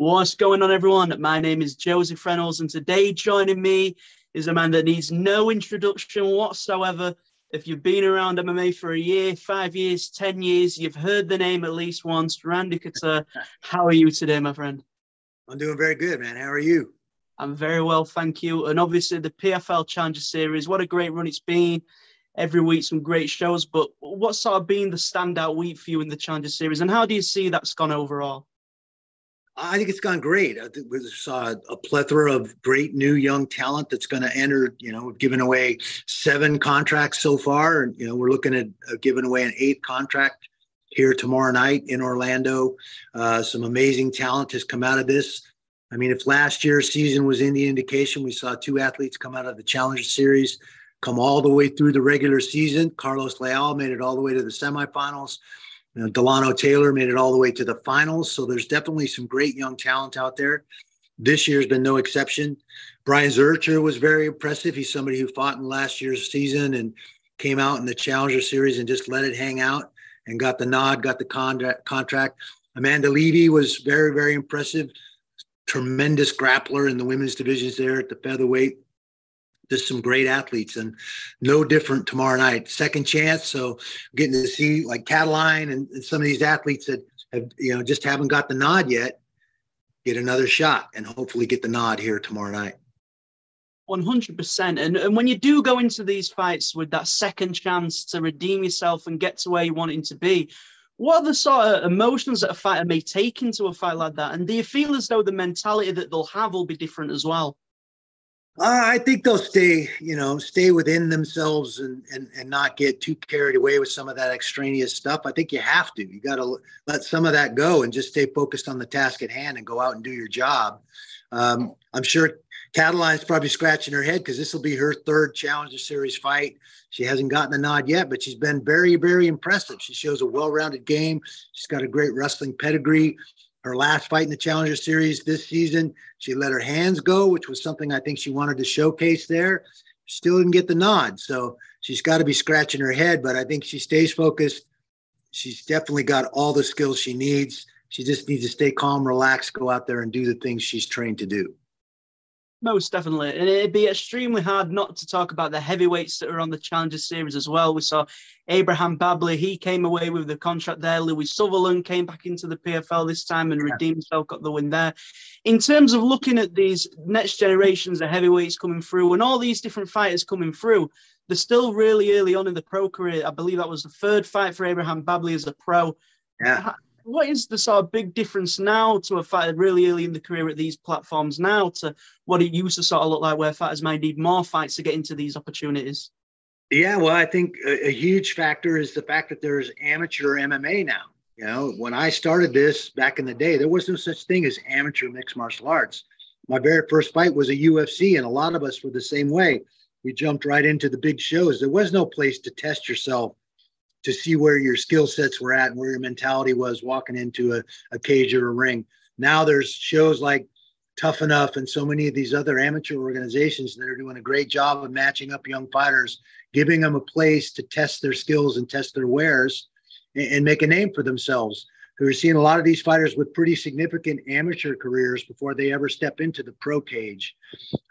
What's going on, everyone? My name is Joseph Reynolds, and today joining me is a man that needs no introduction whatsoever. If you've been around MMA for a year, 5 years, 10 years, you've heard the name at least once. Randy Couture, how are you today, my friend? I'm doing very good, man. How are you? I'm very well, thank you. And obviously the PFL Challenger Series, what a great run it's been. Every week, some great shows. But what's sort of been the standout week for you in the Challenger Series, and how do you see that's gone overall? I think it's gone great. I think we saw a plethora of great new young talent that's going to enter. We've given away 7 contracts so far. And, we're looking at giving away an 8th contract here tomorrow night in Orlando. Some amazing talent has come out of this. I mean, if last year's season was any indication, we saw 2 athletes come out of the Challenger Series, come all the way through the regular season. Carlos Leal made it all the way to the semifinals. Delano Taylor made it all the way to the finals. So there's definitely some great young talent out there. This year's been no exception. Brian Zurcher was very impressive. He's somebody who fought in last year's season and came out in the Challenger Series and just let it hang out and got the nod, got the contract. Amanda Levy was very, very impressive. Tremendous grappler in the women's divisions there at the featherweight. Just some great athletes, and no different tomorrow night. Second chance, so getting to see like Cataline and some of these athletes that have just haven't got the nod yet, get another shot and hopefully get the nod here tomorrow night. 100%. And when you do go into these fights with that second chance to redeem yourself and get to where you want it to be, what are the sort of emotions that a fighter may take into a fight like that? And do you feel as though the mentality that they'll have will be different as well? I think they'll stay within themselves and not get too carried away with some of that extraneous stuff. I think you have to. You got to let some of that go and just stay focused on the task at hand and go out and do your job. I'm sure Cataline's probably scratching her head because this will be her 3rd Challenger Series fight. She hasn't gotten the nod yet, but she's been very, very impressive. She shows a well-rounded game. She's got a great wrestling pedigree. Her last fight in the Challenger Series this season, she let her hands go, which was something I think she wanted to showcase there. She still didn't get the nod, so she's got to be scratching her head, but I think she stays focused. She's definitely got all the skills she needs. She just needs to stay calm, relax, go out there and do the things she's trained to do. Most definitely. And it'd be extremely hard not to talk about the heavyweights that are on the Challenger Series as well. We saw Abraham Babley. He came away with the contract there. Louis Sutherland came back into the PFL this time and redeemed himself, got the win there. In terms of looking at these next generations of heavyweights coming through and all these different fighters coming through, they're still really early on in the pro career. I believe that was the 3rd fight for Abraham Babley as a pro. Yeah. What is the sort of big difference now to a fighter really early in the career at these platforms now to what it used to sort of look like where fighters might need more fights to get into these opportunities? Yeah, well, I think a huge factor is the fact that there's amateur MMA now. When I started this back in the day, there was no such thing as amateur mixed martial arts. My very first fight was a UFC, and a lot of us were the same way. We jumped right into the big shows. There was no place to test yourself to see where your skill sets were at and where your mentality was walking into a cage or a ring. Now there's shows like Tough Enough and so many of these other amateur organizations that are doing a great job of matching up young fighters, giving them a place to test their skills and test their wares and make a name for themselves. We're seeing a lot of these fighters with pretty significant amateur careers before they ever step into the pro cage.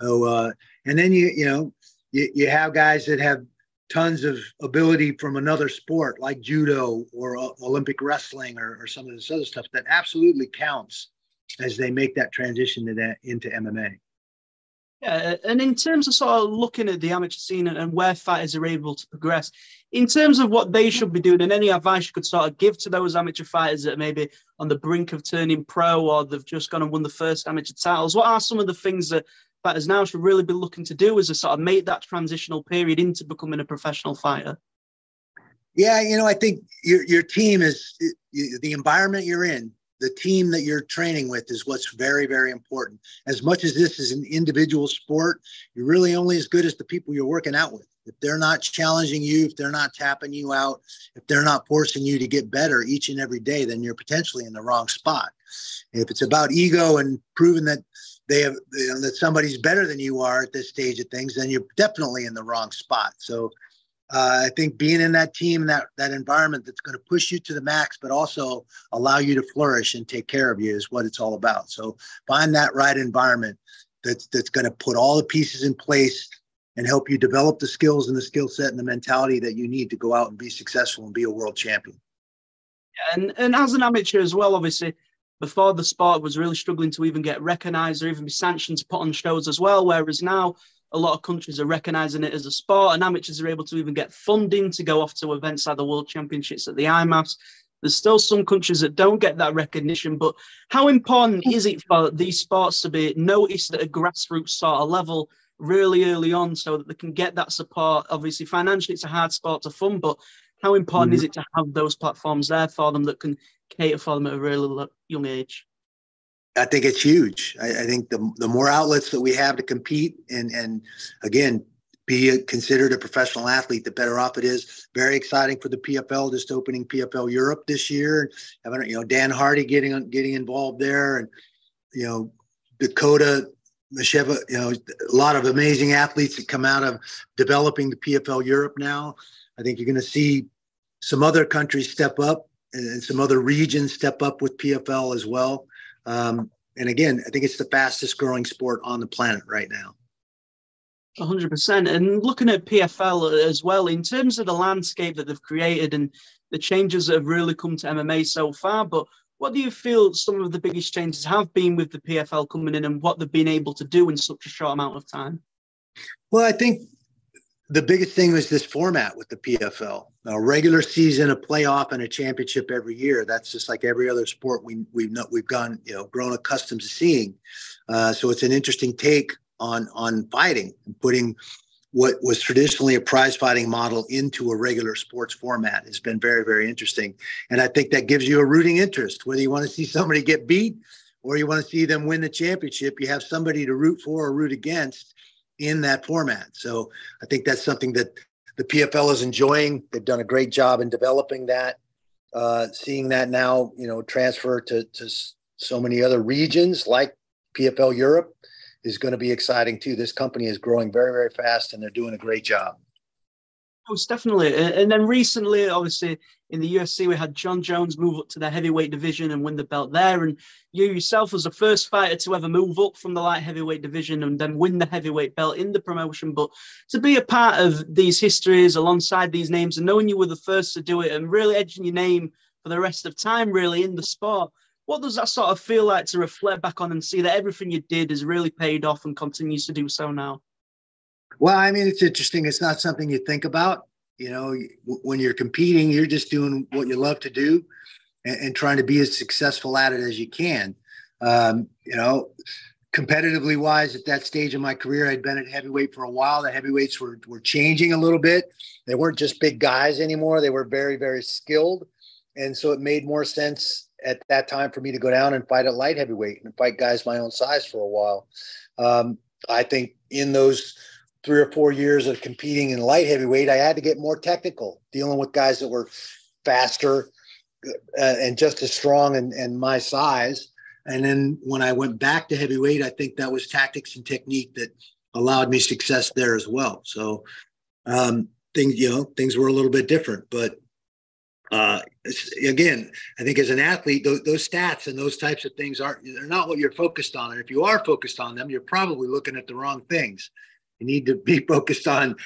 So, and then you have guys that have tons of ability from another sport like judo or Olympic wrestling or some of this other stuff that absolutely counts as they make that transition into MMA. Yeah, and in terms of sort of looking at the amateur scene and where fighters are able to progress, in terms of what they should be doing and any advice you could sort of give to those amateur fighters that are maybe on the brink of turning pro or they've just gone and won the first amateur titles, what are some of the things that fighters now should really be looking to do as a sort of make that transitional period into becoming a professional fighter? Yeah, I think your team is the environment you're in. The team that you're training with is what's very, very important. As much as this is an individual sport, you're really only as good as the people you're working out with. If they're not challenging you, if they're not tapping you out, if they're not forcing you to get better each and every day, then you're potentially in the wrong spot. If it's about ego and proving that that somebody's better than you are at this stage of things, then you're definitely in the wrong spot. So I think being in that team, that environment that's going to push you to the max, but also allow you to flourish and take care of you is what it's all about. So find that right environment that's going to put all the pieces in place and help you develop the skills and the skill set and the mentality that you need to go out and be successful and be a world champion. And as an amateur as well, obviously, before the sport was really struggling to even get recognised or even be sanctioned to put on shows as well, whereas now a lot of countries are recognising it as a sport and amateurs are able to even get funding to go off to events like the World Championships at the IMAFs. There's still some countries that don't get that recognition, but how important is it for these sports to be noticed at a grassroots sort of level really early on so that they can get that support? Obviously, financially, it's a hard sport to fund, but how important is it to have those platforms there for them that can cater for them at a really young age? I think it's huge. I think the more outlets that we have to compete and again, be considered a professional athlete, the better off it is. Very exciting for the PFL, just opening PFL Europe this year. Having, Dan Hardy getting involved there, and, Dakota, Masheva, a lot of amazing athletes that come out of developing the PFL Europe now. I think you're going to see some other countries step up and some other regions step up with PFL as well. And again, I think it's the fastest growing sport on the planet right now. 100%. And looking at PFL as well, in terms of the landscape that they've created and the changes that have really come to MMA so far, but what do you feel some of the biggest changes have been with the PFL coming in and what they've been able to do in such a short amount of time? Well, I think the biggest thing was this format with the PFL. A regular season, a playoff, and a championship every year. That's just like every other sport we've grown accustomed to seeing. So it's an interesting take on fighting and putting what was traditionally a prize fighting model into a regular sports format has been very, very interesting. And I think that gives you a rooting interest, whether you want to see somebody get beat or you want to see them win the championship. You have somebody to root for or root against in that format. So I think that's something that the PFL is enjoying. They've done a great job in developing that. Seeing that now, transfer to so many other regions like PFL Europe is going to be exciting too. This company is growing very, very fast and they're doing a great job. Most definitely. And then recently, obviously, in the UFC, we had John Jones move up to the heavyweight division and win the belt there. And you yourself was the first fighter to ever move up from the light heavyweight division and then win the heavyweight belt in the promotion. But to be a part of these histories alongside these names and knowing you were the first to do it and really edging your name for the rest of time, really, in the sport, what does that sort of feel like to reflect back on and see that everything you did has really paid off and continues to do so now? Well, I mean, it's interesting. It's not something you think about. When you're competing, you're just doing what you love to do and trying to be as successful at it as you can. Competitively wise, at that stage of my career, I'd been at heavyweight for a while. The heavyweights were changing a little bit. They weren't just big guys anymore. They were very, very skilled. And so it made more sense at that time for me to go down and fight at light heavyweight and fight guys my own size for a while. I think in those 3 or 4 years of competing in light heavyweight, I had to get more technical, dealing with guys that were faster and just as strong and my size. And then when I went back to heavyweight, I think that was tactics and technique that allowed me success there as well. So things were a little bit different, but again, I think as an athlete, those stats and those types of things they're not what you're focused on. And if you are focused on them, you're probably looking at the wrong things. You need to be focused on,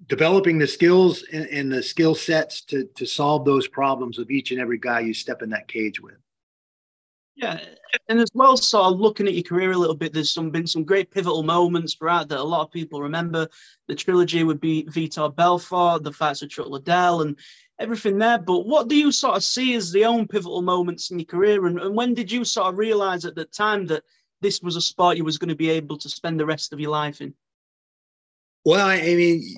developing the skills and the skill sets to solve those problems of each and every guy you step in that cage with. Yeah, and as well, sort of looking at your career a little bit, there's been some great pivotal moments, right, that a lot of people remember. The trilogy would be Vitor Belfort, the fights with Chuck Liddell, and everything there. But what do you sort of see as the own pivotal moments in your career? And when did you sort of realize at the time that this was a sport you was going to be able to spend the rest of your life in? Well, I mean,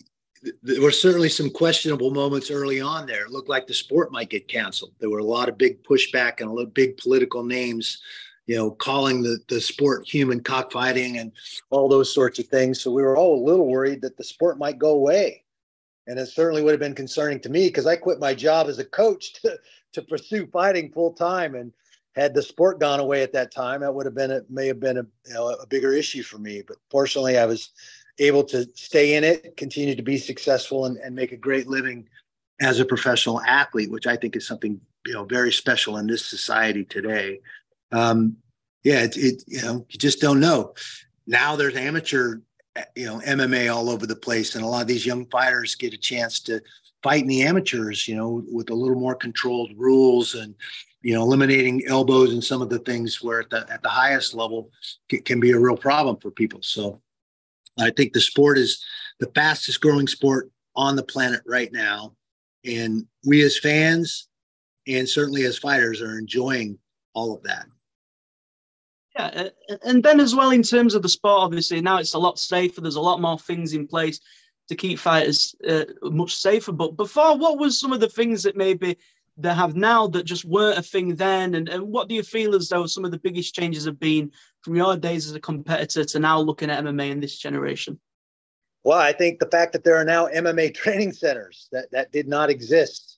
there were certainly some questionable moments early on there. It looked like the sport might get canceled. There were a lot of big pushback and a lot of big political names, calling the sport human cockfighting and all those sorts of things. So we were all a little worried that the sport might go away. And it certainly would have been concerning to me because I quit my job as a coach to pursue fighting full time. And had the sport gone away at that time, that may have been a bigger issue for me. But fortunately, I was able to stay in it, continue to be successful, and make a great living as a professional athlete, which I think is something, very special in this society today. You just don't know. Now there's amateur, MMA all over the place, and a lot of these young fighters get a chance to fight in the amateurs, with a little more controlled rules and, eliminating elbows and some of the things where at the highest level can be a real problem for people. So I think the sport is the fastest growing sport on the planet right now. And we as fans and certainly as fighters are enjoying all of that. Yeah, and then as well, in terms of the sport, obviously now it's a lot safer. There's a lot more things in place to keep fighters much safer. But before, what was some of the things that maybe they have now that just weren't a thing then? And what do you feel as though some of the biggest changes have been from your days as a competitor to now looking at MMA in this generation? Well, I think the fact that there are now MMA training centers that did not exist.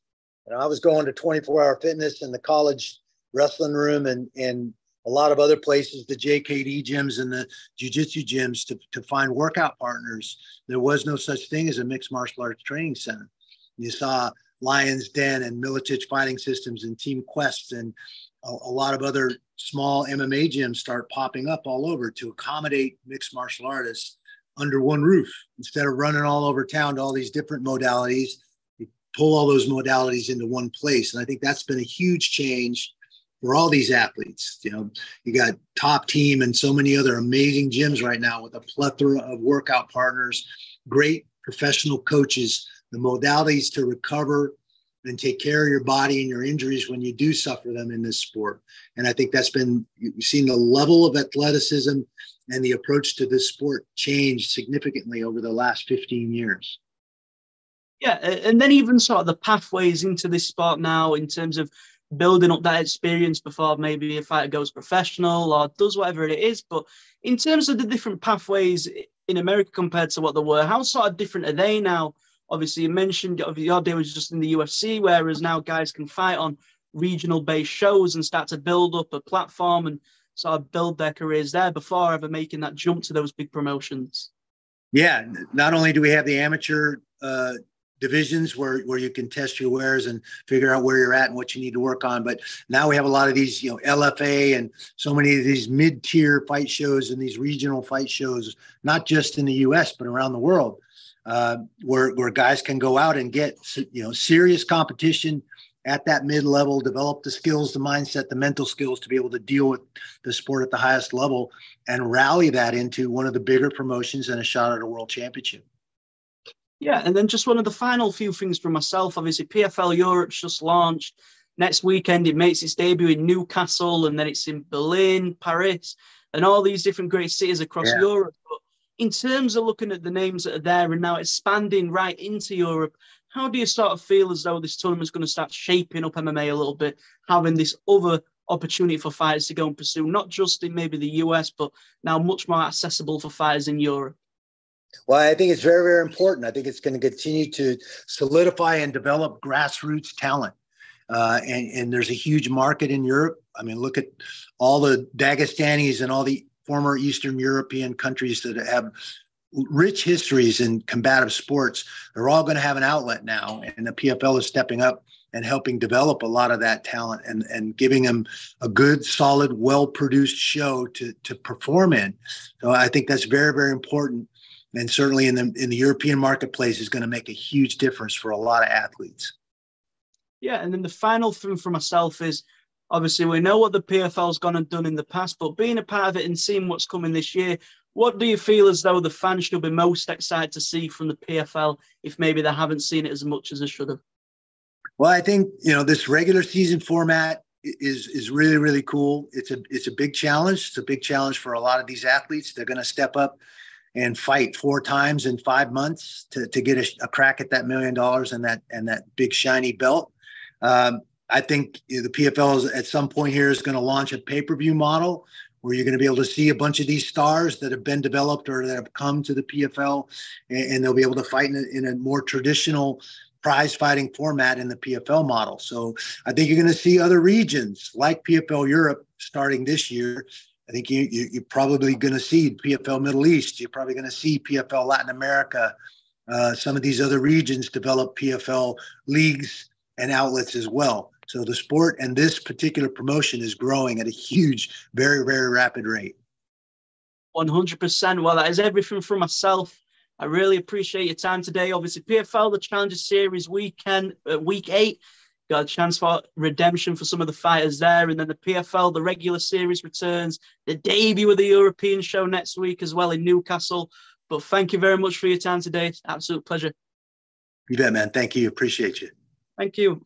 I was going to 24-hour fitness in the college wrestling room and a lot of other places, the JKD gyms and the jiu-jitsu gyms to find workout partners. There was no such thing as a mixed martial arts training center. You saw Lion's Den and Milicic Fighting Systems and Team Quest and a lot of other small MMA gyms start popping up all over to accommodate mixed martial artists under one roof. Instead of running all over town to all these different modalities, you pull all those modalities into one place. And I think that's been a huge change for all these athletes. You got Top Team and so many other amazing gyms right now with a plethora of workout partners, great professional coaches, the modalities to recover and take care of your body and your injuries when you do suffer them in this sport. And I think you've seen the level of athleticism and the approach to this sport change significantly over the last 15 years. Yeah, and then even sort of the pathways into this sport now in terms of building up that experience before maybe a fighter goes professional or does whatever it is. But in terms of the different pathways in America compared to what they were, how sort of different are they now? Obviously, you mentioned your day was just in the UFC, whereas now guys can fight on regional-based shows and start to build up a platform and sort of build their careers there before ever making that jump to those big promotions. Yeah, not only do we have the amateur divisions where you can test your wares and figure out where you're at and what you need to work on, but now we have a lot of these, LFA and so many of these mid-tier fight shows and these regional fight shows, not just in the US, but around the world, where guys can go out and get, serious competition at that mid-level, develop the skills, the mindset, the mental skills to be able to deal with the sport at the highest level and rally that into one of the bigger promotions and a shot at a world championship. Yeah, and then just one of the final few things for myself, obviously PFL Europe's just launched. Next weekend, it makes its debut in Newcastle, and then it's in Berlin, Paris, and all these different great cities across Europe. But in terms of looking at the names that are there and now expanding right into Europe, how do you sort of feel as though this tournament's going to start shaping up MMA a little bit, having this other opportunity for fighters to go and pursue, not just in maybe the US, but now much more accessible for fighters in Europe? Well, I think it's very, very important. I think it's going to continue to solidify and develop grassroots talent. And there's a huge market in Europe. I mean, look at all the Dagestanis and all the former Eastern European countries that have rich histories in combative sports. They're all going to have an outlet now. And the PFL is stepping up and helping develop a lot of that talent and giving them a good, solid, well-produced show to perform in. So I think that's very, very important. And certainly in the European marketplace is going to make a huge difference for a lot of athletes. Yeah, and then the final thing for myself is, obviously we know what the PFL's gone and done in the past, but being a part of it and seeing what's coming this year, what do you feel as though the fans should be most excited to see from the PFL if maybe they haven't seen it as much as they should have? Well, I think, this regular season format is really, really cool. It's a big challenge. It's a big challenge for a lot of these athletes. They're going to step up and fight 4 times in 5 months to get a crack at that $1 million and that big shiny belt. I think the PFL at some point here is going to launch a pay-per-view model where you're going to be able to see a bunch of these stars that have been developed or that have come to the PFL, and they'll be able to fight in a more traditional prize fighting format in the PFL model. So I think you're going to see other regions like PFL Europe starting this year I think you're probably going to see PFL Middle East. You're probably going to see PFL Latin America. Some of these other regions develop PFL leagues and outlets as well. So the sport and this particular promotion is growing at a huge, very, very rapid rate. 100%. Well, that is everything from myself. I really appreciate your time today. Obviously, PFL, the Challenger Series week 8, got a chance for redemption for some of the fighters there. And then the PFL, the regular series returns, the debut of the European show next week as well in Newcastle. But thank you very much for your time today. It's an absolute pleasure. You bet, man. Thank you. Appreciate you. Thank you.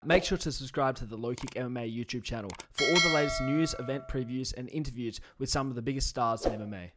Make sure to subscribe to the LowKick MMA YouTube channel for all the latest news, event previews, and interviews with some of the biggest stars in MMA.